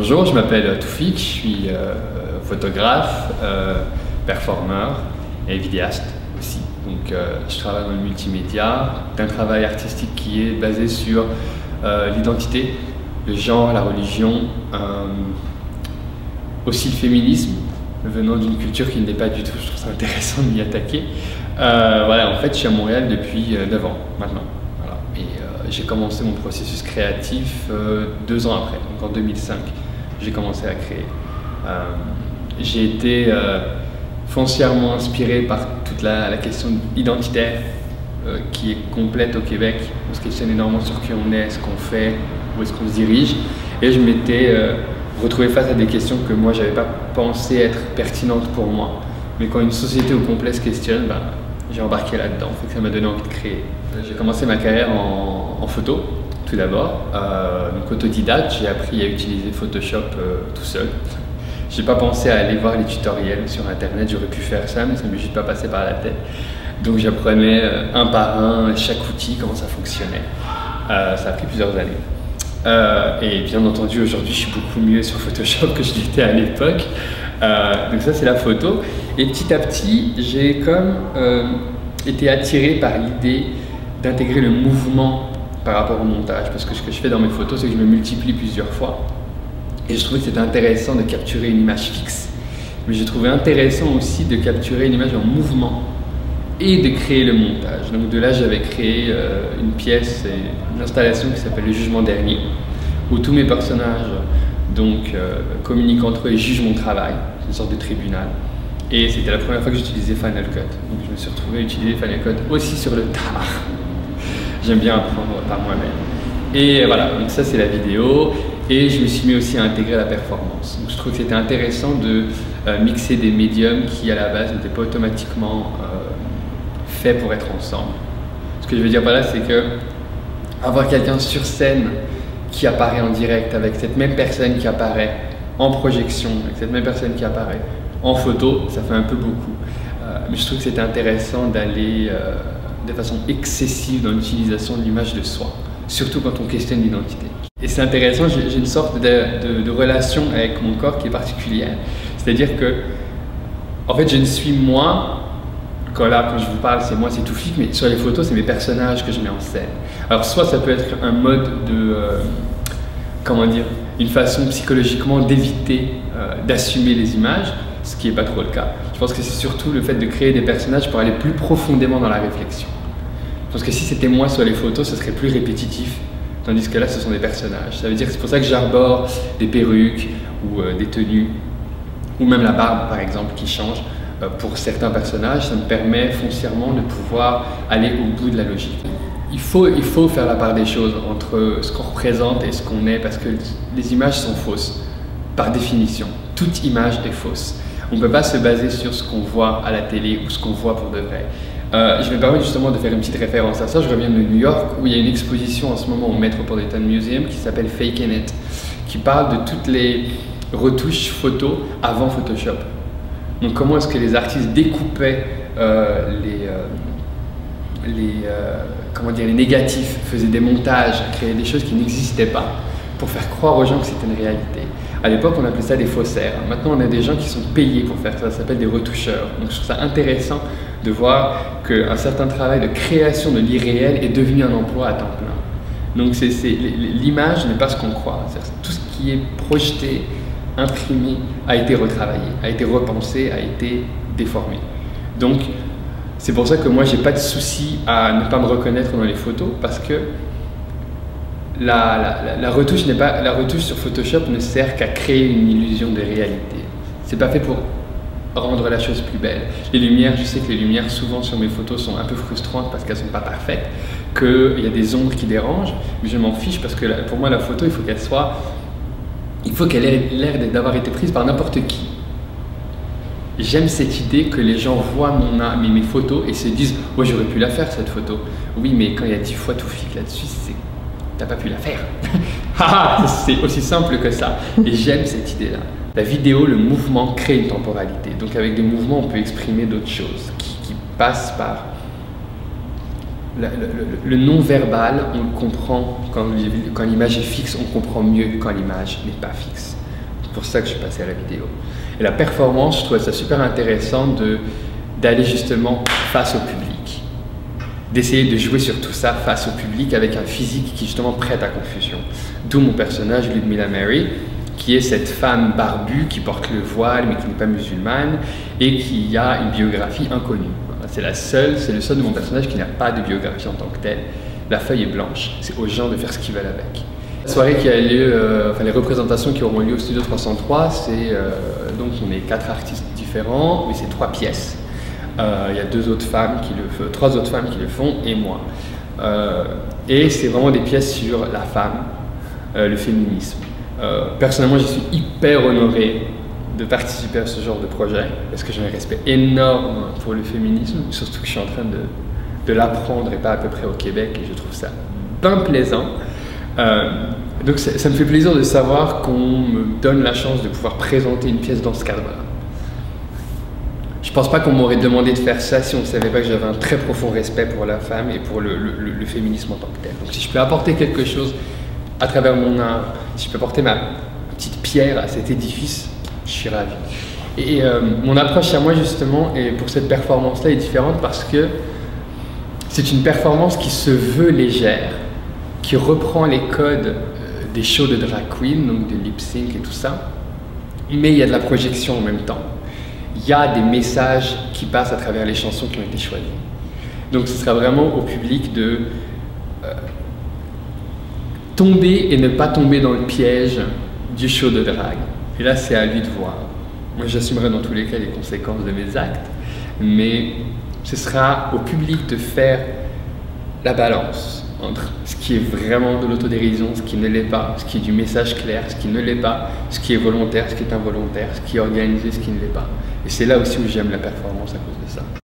Bonjour, je m'appelle Toufik, je suis photographe, performeur et vidéaste aussi. Donc je travaille dans le multimédia, d'un travail artistique qui est basé sur l'identité, le genre, la religion, aussi le féminisme, venant d'une culture qui ne l'est pas du tout. Je trouve ça intéressant de m'y attaquer. Voilà, en fait, je suis à Montréal depuis 9 ans maintenant. Voilà. Et j'ai commencé mon processus créatif 2 ans après, donc en 2005, j'ai commencé à créer. J'ai été foncièrement inspiré par toute la question identitaire qui est complète au Québec. On se questionne énormément sur qui on est, ce qu'on fait, où est-ce qu'on se dirige. Et je m'étais retrouvé face à des questions que moi, je n'avais pas pensé être pertinentes pour moi. Mais quand une société au complet se questionne, ben, j'ai embarqué là-dedans. Ça m'a donné envie de créer. J'ai commencé ma carrière en photo, tout d'abord. Donc autodidacte, j'ai appris à utiliser Photoshop tout seul. J'ai pas pensé à aller voir les tutoriels sur internet, j'aurais pu faire ça, mais ça ne m'est juste pas passé par la tête. Donc j'apprenais un par un chaque outil, comment ça fonctionnait. Ça a pris plusieurs années. Et bien entendu, aujourd'hui, je suis beaucoup mieux sur Photoshop que je l'étais à l'époque. Donc ça, c'est la photo. Et petit à petit, j'ai comme été attiré par l'idée d'intégrer le mouvement par rapport au montage. Parce que ce que je fais dans mes photos, c'est que je me multiplie plusieurs fois. Et je trouvais que c'était intéressant de capturer une image fixe. Mais j'ai trouvé intéressant aussi de capturer une image en mouvement et de créer le montage. Donc de là, j'avais créé une pièce, une installation qui s'appelle Le Jugement Dernier, où tous mes personnages communiquent entre eux et jugent mon travail, une sorte de tribunal. Et c'était la première fois que j'utilisais Final Cut. Donc je me suis retrouvé à utiliser Final Cut aussi sur le tard. J'aime bien apprendre par moi-même. Et voilà, donc ça c'est la vidéo. Et je me suis mis aussi à intégrer la performance. Donc je trouve que c'était intéressant de mixer des médiums qui à la base n'étaient pas automatiquement faits pour être ensemble. Ce que je veux dire par là, c'est que avoir quelqu'un sur scène qui apparaît en direct avec cette même personne qui apparaît en projection, avec cette même personne qui apparaît en photo, ça fait un peu beaucoup. Mais je trouve que c'était intéressant d'aller de façon excessive dans l'utilisation de l'image de soi, surtout quand on questionne l'identité. Et c'est intéressant, j'ai une sorte de relation avec mon corps qui est particulière. C'est-à-dire que, en fait, je ne suis moi, quand je vous parle, c'est moi, c'est Toufik, mais sur les photos, c'est mes personnages que je mets en scène. Alors, soit ça peut être un mode de, comment dire, une façon psychologiquement d'éviter d'assumer les images, ce qui n'est pas trop le cas. Je pense que c'est surtout le fait de créer des personnages pour aller plus profondément dans la réflexion. Je pense que si c'était moi sur les photos, ce serait plus répétitif. Tandis que là, ce sont des personnages. Ça veut dire que c'est pour ça que j'arbore des perruques ou des tenues, ou même la barbe, par exemple, qui change. Pour certains personnages, ça me permet foncièrement de pouvoir aller au bout de la logique. Il faut faire la part des choses entre ce qu'on représente et ce qu'on est, parce que les images sont fausses, par définition. Toute image est fausse. On ne peut pas se baser sur ce qu'on voit à la télé ou ce qu'on voit pour de vrai. Je me permets justement de faire une petite référence à ça. Je reviens de New York où il y a une exposition en ce moment au Metropolitan Museum qui s'appelle Faking It, qui parle de toutes les retouches photos avant Photoshop. Donc comment est-ce que les artistes découpaient les négatifs, faisaient des montages, créaient des choses qui n'existaient pas pour faire croire aux gens que c'était une réalité. À l'époque, on appelait ça des faussaires. Maintenant, on a des gens qui sont payés pour faire ça. Ça s'appelle des retoucheurs. Donc, je trouve ça intéressant de voir qu'un certain travail de création de l'irréel est devenu un emploi à temps plein. Donc, l'image n'est pas ce qu'on croit. Tout ce qui est projeté, imprimé, a été retravaillé, a été repensé, a été déformé. Donc, c'est pour ça que moi, j'ai pas de souci à ne pas me reconnaître dans les photos, parce que la retouche sur Photoshop ne sert qu'à créer une illusion de réalité. C'est pas fait pour rendre la chose plus belle. Les lumières, je sais que les lumières souvent sur mes photos sont un peu frustrantes parce qu'elles sont pas parfaites, qu'il y a des ombres qui dérangent, mais je m'en fiche parce que pour moi la photo, il faut qu'elle ait l'air d'avoir été prise par n'importe qui. J'aime cette idée que les gens voient mes photos et se disent « Ouais, j'aurais pu la faire cette photo ». Oui, mais quand il y a 10 fois Toufik là-dessus, t'as pas pu la faire. C'est aussi simple que ça. Et j'aime cette idée-là. La vidéo, le mouvement crée une temporalité. Donc avec des mouvements, on peut exprimer d'autres choses qui passent par le non-verbal. On le comprend quand l'image est fixe, on comprend mieux quand l'image n'est pas fixe. C'est pour ça que je suis passé à la vidéo. Et la performance, je trouvais ça super intéressant d'aller justement face au public. D'essayer de jouer sur tout ça face au public avec un physique qui justement prête à confusion. D'où mon personnage, Ludmilla Mary, qui est cette femme barbue qui porte le voile mais qui n'est pas musulmane et qui a une biographie inconnue. C'est le seul de mon personnage qui n'a pas de biographie en tant que tel. La feuille est blanche, c'est aux gens de faire ce qu'ils veulent avec. La soirée qui a lieu, les représentations qui auront lieu au Studio 303, c'est donc on est 4 artistes différents, mais c'est 3 pièces. Il y a 3 autres femmes qui le font et moi. Et c'est vraiment des pièces sur la femme, le féminisme. Personnellement, je suis hyper honoré de participer à ce genre de projet parce que j'ai un respect énorme pour le féminisme, surtout que je suis en train de l'apprendre et pas à peu près au Québec et je trouve ça bien plaisant. Donc ça me fait plaisir de savoir qu'on me donne la chance de pouvoir présenter une pièce dans ce cadre-là. Je pense pas qu'on m'aurait demandé de faire ça si on ne savait pas que j'avais un très profond respect pour la femme et pour le féminisme en tant que tel. Donc si je peux apporter quelque chose à travers mon art, si je peux apporter ma petite pierre à cet édifice, je suis ravi. Et mon approche à moi justement, et pour cette performance-là, est différente parce que c'est une performance qui se veut légère, qui reprend les codes des shows de drag queen, donc de lip sync et tout ça, mais il y a de la projection en même temps. Il y a des messages qui passent à travers les chansons qui ont été choisies. Donc ce sera vraiment au public de tomber et ne pas tomber dans le piège du show de drag. Et là, c'est à lui de voir. Moi, j'assumerai dans tous les cas les conséquences de mes actes, mais ce sera au public de faire la balance entre ce qui est vraiment de l'autodérision, ce qui ne l'est pas, ce qui est du message clair, ce qui ne l'est pas, ce qui est volontaire, ce qui est involontaire, ce qui est organisé, ce qui ne l'est pas. Et c'est là aussi où j'aime la performance à cause de ça.